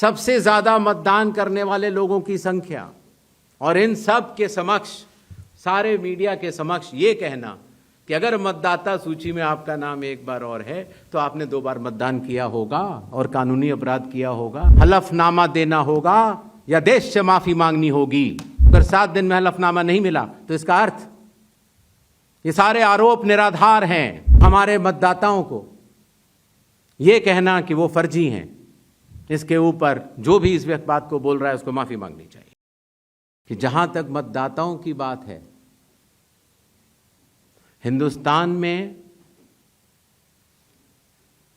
सबसे ज्यादा मतदान करने वाले लोगों की संख्या और इन सब के समक्ष, सारे मीडिया के समक्ष ये कहना कि अगर मतदाता सूची में आपका नाम एक बार और है तो आपने 2 बार मतदान किया होगा और कानूनी अपराध किया होगा, हलफनामा देना होगा या देश से माफी मांगनी होगी। अगर 7 दिन में हलफनामा नहीं मिला तो इसका अर्थ ये सारे आरोप निराधार हैं। हमारे मतदाताओं को यह कहना कि वो फर्जी हैं, इसके ऊपर जो भी इस बात को बोल रहा है उसको माफी मांगनी चाहिए। कि जहां तक मतदाताओं की बात है, हिंदुस्तान में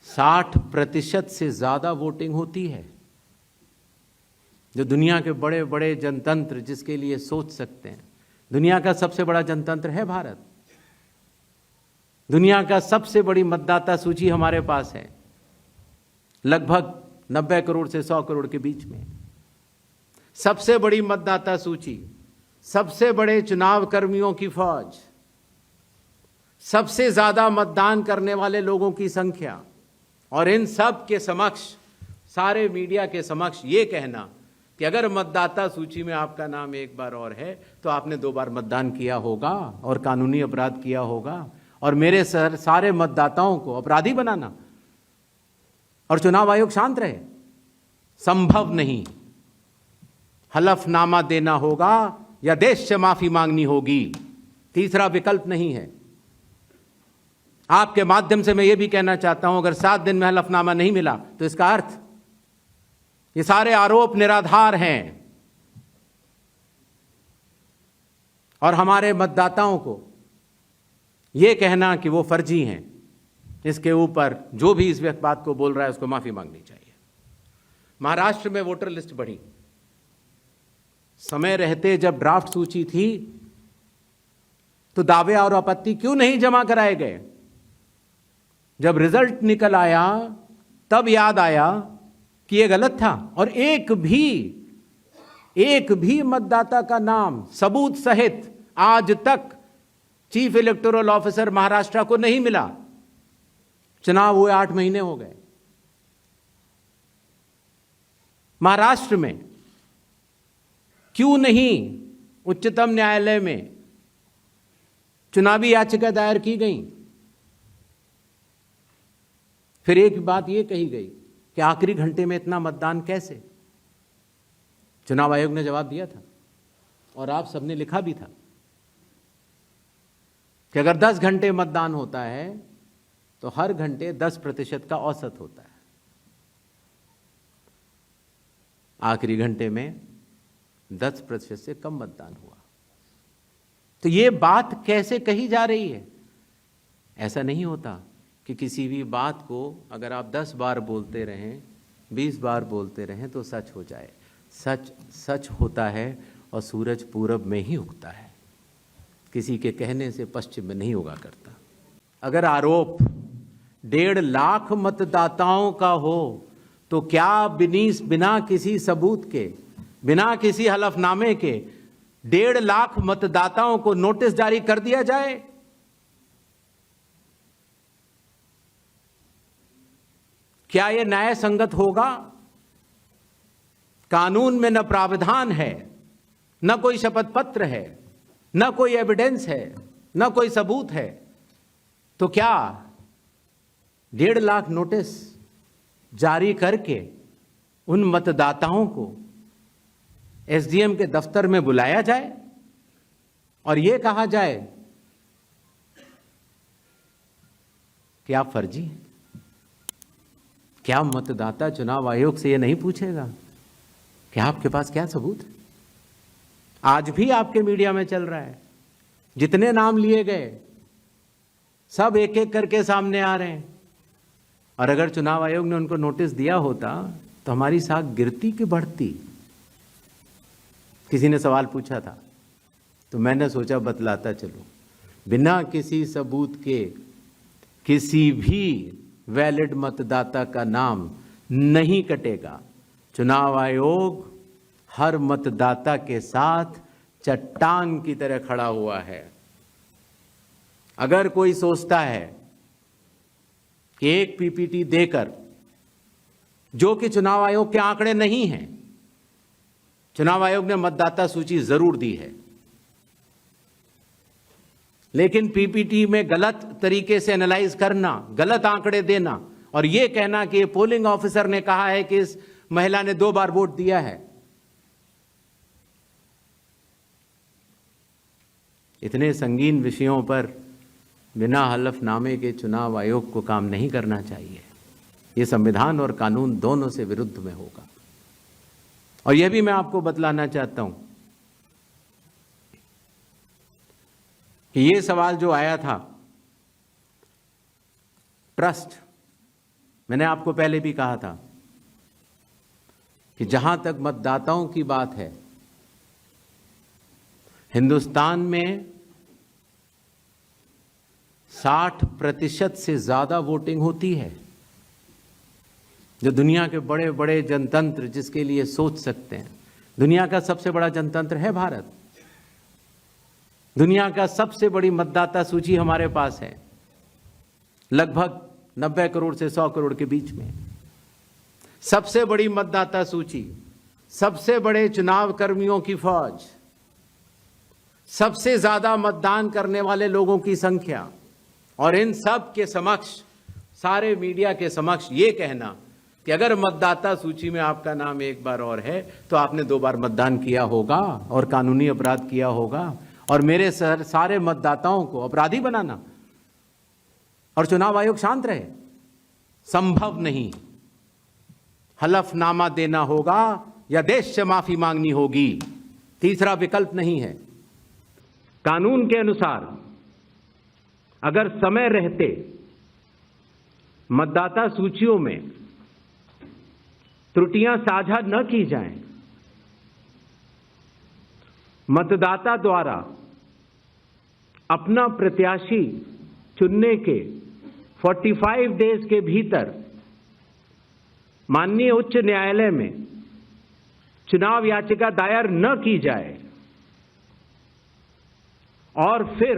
60% से ज्यादा वोटिंग होती है। जो दुनिया के बड़े बड़े जनतंत्र जिसके लिए सोच सकते हैं, दुनिया का सबसे बड़ा जनतंत्र है भारत। दुनिया का सबसे बड़ी मतदाता सूची हमारे पास है, लगभग 90 करोड़ से 100 करोड़ के बीच में। सबसे बड़ी मतदाता सूची, सबसे बड़े चुनाव कर्मियों की फौज, सबसे ज्यादा मतदान करने वाले लोगों की संख्या और इन सब के समक्ष, सारे मीडिया के समक्ष ये कहना कि अगर मतदाता सूची में आपका नाम एक बार और है तो आपने 2 बार मतदान किया होगा और कानूनी अपराध किया होगा, और मेरे सारे मतदाताओं को अपराधी बनाना और चुनाव आयोग शांत रहे, संभव नहीं। हलफनामा देना होगा या देश से माफी मांगनी होगी, तीसरा विकल्प नहीं है। आपके माध्यम से मैं यह भी कहना चाहता हूं, अगर 7 दिन में हलफनामा नहीं मिला तो इसका अर्थ ये सारे आरोप निराधार हैं और हमारे मतदाताओं को यह कहना कि वो फर्जी हैं, इसके ऊपर जो भी इस बात को बोल रहा है उसको माफी मांगनी चाहिए। महाराष्ट्र में वोटर लिस्ट बढ़ी, समय रहते जब ड्राफ्ट सूची थी तो दावे और आपत्ति क्यों नहीं जमा कराए गए? जब रिजल्ट निकल आया तब याद आया कि यह गलत था और एक भी मतदाता का नाम सबूत सहित आज तक चीफ इलेक्टोरल ऑफिसर महाराष्ट्र को नहीं मिला। चुनाव हुए 8 महीने हो गए। महाराष्ट्र में क्यों नहीं उच्चतम न्यायालय में चुनावी याचिका दायर की गई? फिर एक बात यह कही गई कि आखिरी घंटे में इतना मतदान कैसे? चुनाव आयोग ने जवाब दिया था और आप सबने लिखा भी था कि अगर 10 घंटे मतदान होता है तो हर घंटे 10% का औसत होता है। आखिरी घंटे में 10% से कम मतदान हुआ। तो यह बात कैसे कही जा रही है? ऐसा नहीं होता कि किसी भी बात को अगर आप 10 बार बोलते रहें, 20 बार बोलते रहें तो सच हो जाए। सच सच होता है और सूरज पूरब में ही उगता है, किसी के कहने से पश्चिम में नहीं उगा करता। अगर आरोप 1.5 लाख मतदाताओं का हो तो क्या बिना किसी सबूत के, बिना किसी हलफनामे के 1.5 लाख मतदाताओं को नोटिस जारी कर दिया जाए? क्या यह न्याय संगत होगा? कानून में न प्रावधान है, न कोई शपथ पत्र है, न कोई एविडेंस है, न कोई सबूत है, तो क्या 1.5 लाख नोटिस जारी करके उन मतदाताओं को एसडीएम के दफ्तर में बुलाया जाए और यह कहा जाए कि आप फर्जी हैं? क्या मतदाता चुनाव आयोग से यह नहीं पूछेगा कि आपके पास क्या सबूत है? आज भी आपके मीडिया में चल रहा है, जितने नाम लिए गए सब एक एक करके सामने आ रहे हैं। और अगर चुनाव आयोग ने उनको नोटिस दिया होता तो हमारी साख गिरती कि बढ़ती? किसी ने सवाल पूछा था तो मैंने सोचा बतलाता चलूं। बिना किसी सबूत के किसी भी वैलिड मतदाता का नाम नहीं कटेगा। चुनाव आयोग हर मतदाता के साथ चट्टान की तरह खड़ा हुआ है। अगर कोई सोचता है कि एक पीपीटी देकर जो कि चुनाव आयोग के आंकड़े नहीं हैं। चुनाव आयोग ने मतदाता सूची जरूर दी है, लेकिन पीपीटी में गलत तरीके से एनालाइज करना, गलत आंकड़े देना और यह कहना कि पोलिंग ऑफिसर ने कहा है कि इस महिला ने 2 बार वोट दिया है, इतने संगीन विषयों पर बिना हलफनामे के चुनाव आयोग को काम नहीं करना चाहिए। यह संविधान और कानून दोनों से विरुद्ध में होगा। और यह भी मैं आपको बतलाना चाहता हूं कि यह सवाल जो आया था ट्रस्ट, मैंने आपको पहले भी कहा था कि जहां तक मतदाताओं की बात है, हिंदुस्तान में 60% से ज्यादा वोटिंग होती है। जो दुनिया के बड़े बड़े जनतंत्र जिसके लिए सोच सकते हैं, दुनिया का सबसे बड़ा जनतंत्र है भारत। दुनिया का सबसे बड़ी मतदाता सूची हमारे पास है, लगभग 90 करोड़ से 100 करोड़ के बीच में। सबसे बड़ी मतदाता सूची, सबसे बड़े चुनाव कर्मियों की फौज, सबसे ज्यादा मतदान करने वाले लोगों की संख्या, और इन सब के समक्ष, सारे मीडिया के समक्ष ये कहना कि अगर मतदाता सूची में आपका नाम एक बार और है तो आपने 2 बार मतदान किया होगा और कानूनी अपराध किया होगा, और मेरे सारे मतदाताओं को अपराधी बनाना और चुनाव आयोग शांत रहे, संभव नहीं। हलफनामा देना होगा या देश से माफी मांगनी होगी, तीसरा विकल्प नहीं है। कानून के अनुसार अगर समय रहते मतदाता सूचियों में त्रुटियां साझा न की जाएं, मतदाता द्वारा अपना प्रत्याशी चुनने के 45 डेज के भीतर माननीय उच्च न्यायालय में चुनाव याचिका दायर न की जाए और फिर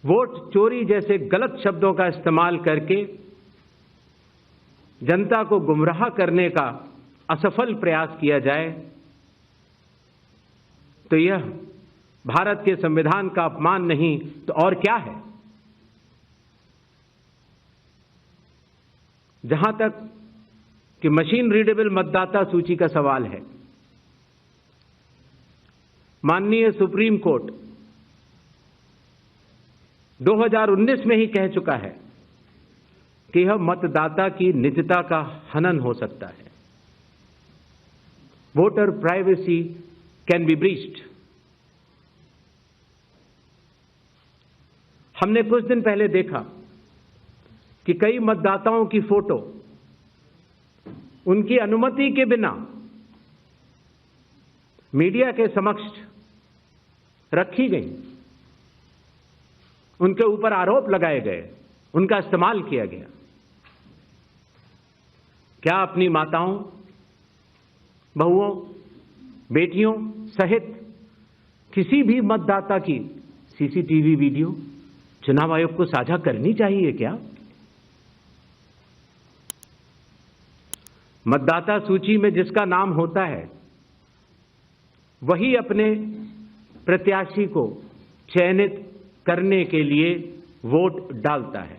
वोट चोरी जैसे गलत शब्दों का इस्तेमाल करके जनता को गुमराह करने का असफल प्रयास किया जाए, तो यह भारत के संविधान का अपमान नहीं तो और क्या है। जहां तक कि मशीन रीडेबल मतदाता सूची का सवाल है, माननीय सुप्रीम कोर्ट 2019 में ही कह चुका है कि यह मतदाता की निजता का हनन हो सकता है। Voter privacy can be breached. हमने कुछ दिन पहले देखा कि कई मतदाताओं की फोटो उनकी अनुमति के बिना मीडिया के समक्ष रखी गई, उनके ऊपर आरोप लगाए गए, उनका इस्तेमाल किया गया। क्या अपनी माताओं, बहुओं, बेटियों सहित किसी भी मतदाता की सीसीटीवी वीडियो चुनाव आयोग को साझा करनी चाहिए क्या? मतदाता सूची में जिसका नाम होता है वही अपने प्रत्याशी को चयनित करने के लिए वोट डालता है।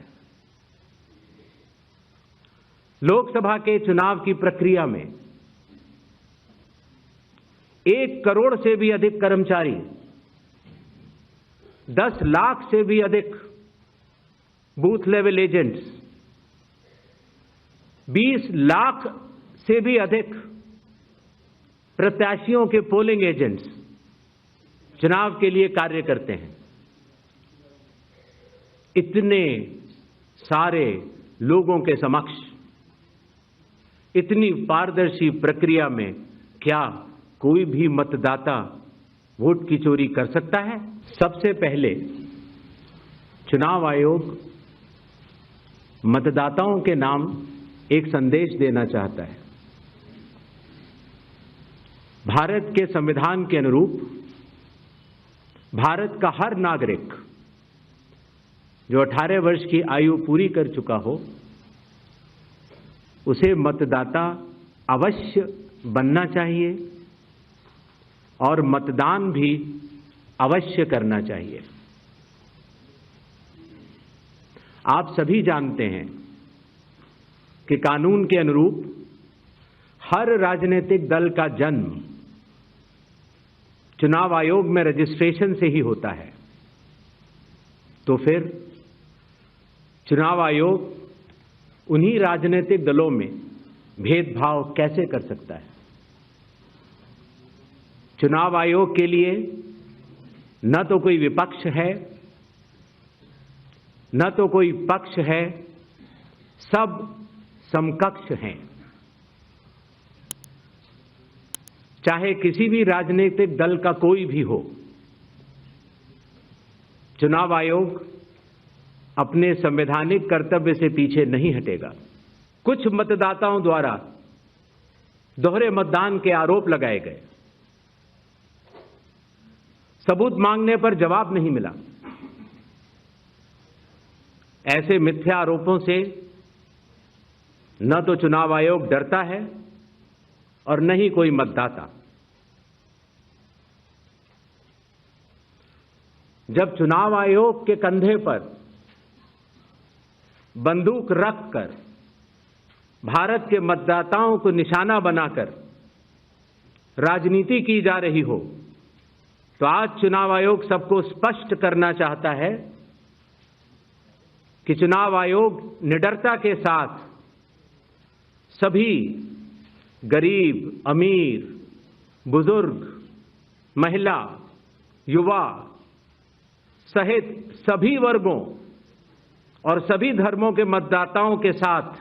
लोकसभा के चुनाव की प्रक्रिया में 1 करोड़ से भी अधिक कर्मचारी, 10 लाख से भी अधिक बूथ लेवल एजेंट्स, 20 लाख से भी अधिक प्रत्याशियों के पोलिंग एजेंट्स चुनाव के लिए कार्य करते हैं। इतने सारे लोगों के समक्ष इतनी पारदर्शी प्रक्रिया में क्या कोई भी मतदाता वोट की चोरी कर सकता है? सबसे पहले चुनाव आयोग मतदाताओं के नाम एक संदेश देना चाहता है। भारत के संविधान के अनुरूप भारत का हर नागरिक जो 18 वर्ष की आयु पूरी कर चुका हो, उसे मतदाता अवश्य बनना चाहिए और मतदान भी अवश्य करना चाहिए। आप सभी जानते हैं कि कानून के अनुरूप हर राजनीतिक दल का जन्म चुनाव आयोग में रजिस्ट्रेशन से ही होता है। तो फिर चुनाव आयोग उन्हीं राजनीतिक दलों में भेदभाव कैसे कर सकता है? चुनाव आयोग के लिए न तो कोई विपक्ष है, न तो कोई पक्ष है, सब समकक्ष हैं। चाहे किसी भी राजनीतिक दल का कोई भी हो, चुनाव आयोग अपने संवैधानिक कर्तव्य से पीछे नहीं हटेगा। कुछ मतदाताओं द्वारा दोहरे मतदान के आरोप लगाए गए, सबूत मांगने पर जवाब नहीं मिला। ऐसे मिथ्या आरोपों से न तो चुनाव आयोग डरता है और न ही कोई मतदाता। जब चुनाव आयोग के कंधे पर बंदूक रखकर भारत के मतदाताओं को निशाना बनाकर राजनीति की जा रही हो, तो आज चुनाव आयोग सबको स्पष्ट करना चाहता है कि चुनाव आयोग निडरता के साथ सभी गरीब, अमीर, बुजुर्ग, महिला, युवा सहित सभी वर्गों और सभी धर्मों के मतदाताओं के साथ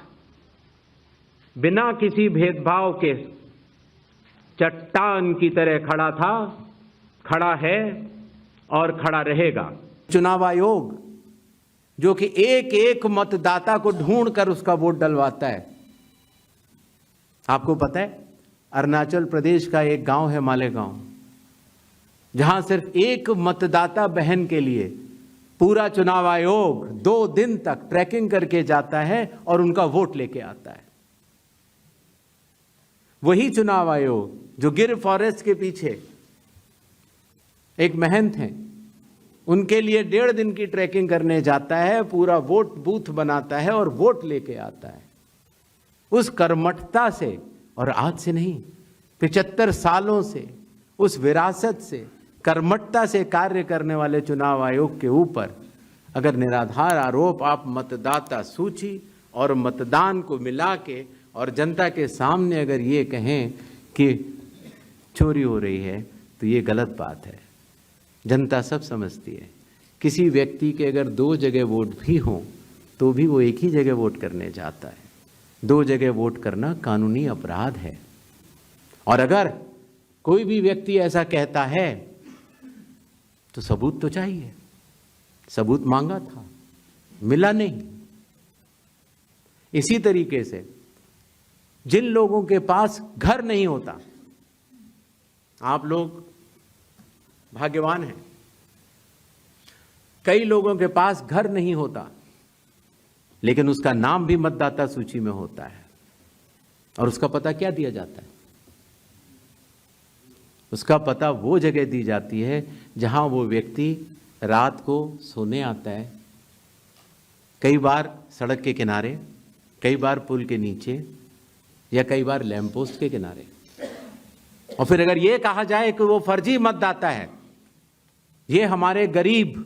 बिना किसी भेदभाव के चट्टान की तरह खड़ा था, खड़ा है और खड़ा रहेगा। चुनाव आयोग जो कि एक एक मतदाता को ढूंढकर उसका वोट डलवाता है। आपको पता है, अरुणाचल प्रदेश का एक गांव है मालेगांव, जहां सिर्फ एक मतदाता बहन के लिए पूरा चुनाव आयोग 2 दिन तक ट्रैकिंग करके जाता है और उनका वोट लेके आता है। वही चुनाव आयोग जो गिर फॉरेस्ट के पीछे एक महंत हैं, उनके लिए 1.5 दिन की ट्रैकिंग करने जाता है, पूरा वोट बूथ बनाता है और वोट लेके आता है। उस कर्मठता से, और आज से नहीं 75 सालों से, उस विरासत से, कर्मठता से कार्य करने वाले चुनाव आयोग के ऊपर अगर निराधार आरोप आप मतदाता सूची और मतदान को मिला के और जनता के सामने अगर ये कहें कि चोरी हो रही है, तो ये गलत बात है। जनता सब समझती है। किसी व्यक्ति के अगर 2 जगह वोट भी हों तो भी वो एक ही जगह वोट करने जाता है। 2 जगह वोट करना कानूनी अपराध है। और अगर कोई भी व्यक्ति ऐसा कहता है तो सबूत तो चाहिए। सबूत मांगा था, मिला नहीं। इसी तरीके से जिन लोगों के पास घर नहीं होता, आप लोग भाग्यवान हैं, कई लोगों के पास घर नहीं होता लेकिन उसका नाम भी मतदाता सूची में होता है। और उसका पता क्या दिया जाता है? उसका पता वो जगह दी जाती है जहां वो व्यक्ति रात को सोने आता है, कई बार सड़क के किनारे, कई बार पुल के नीचे, या कई बार लैंप पोस्ट के किनारे। और फिर अगर ये कहा जाए कि वो फर्जी मतदाता है, ये हमारे गरीब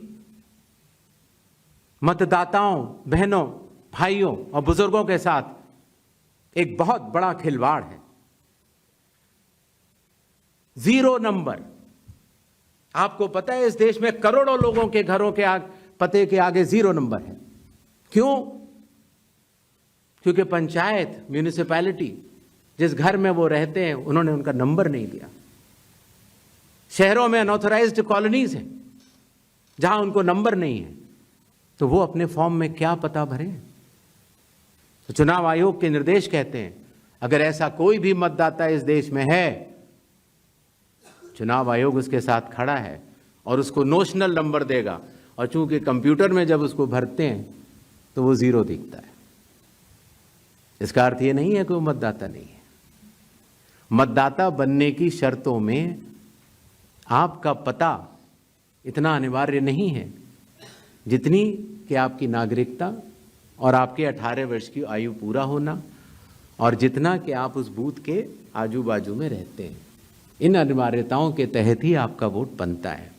मतदाताओं, बहनों, भाइयों और बुजुर्गों के साथ एक बहुत बड़ा खिलवाड़ है। 0 नंबर। आपको पता है इस देश में करोड़ों लोगों के घरों के पते के आगे 0 नंबर है। क्यों? क्योंकि पंचायत, म्यूनिसिपैलिटी, जिस घर में वो रहते हैं उन्होंने उनका नंबर नहीं दिया। शहरों में अनऑथराइज्ड कॉलोनीज हैं जहां उनको नंबर नहीं है, तो वो अपने फॉर्म में क्या पता भरें? तो चुनाव आयोग के निर्देश कहते हैं अगर ऐसा कोई भी मतदाता इस देश में है, चुनाव आयोग उसके साथ खड़ा है और उसको नोशनल नंबर देगा। और चूंकि कंप्यूटर में जब उसको भरते हैं तो वो 0 दिखता है। इसका अर्थ ये नहीं है कि वो मतदाता नहीं है। मतदाता बनने की शर्तों में आपका पता इतना अनिवार्य नहीं है जितनी कि आपकी नागरिकता और आपके 18 वर्ष की आयु पूरा होना और जितना कि आप उस बूथ के आजू बाजू में रहते हैं। इन अनिवार्यताओं के तहत ही आपका वोट बनता है।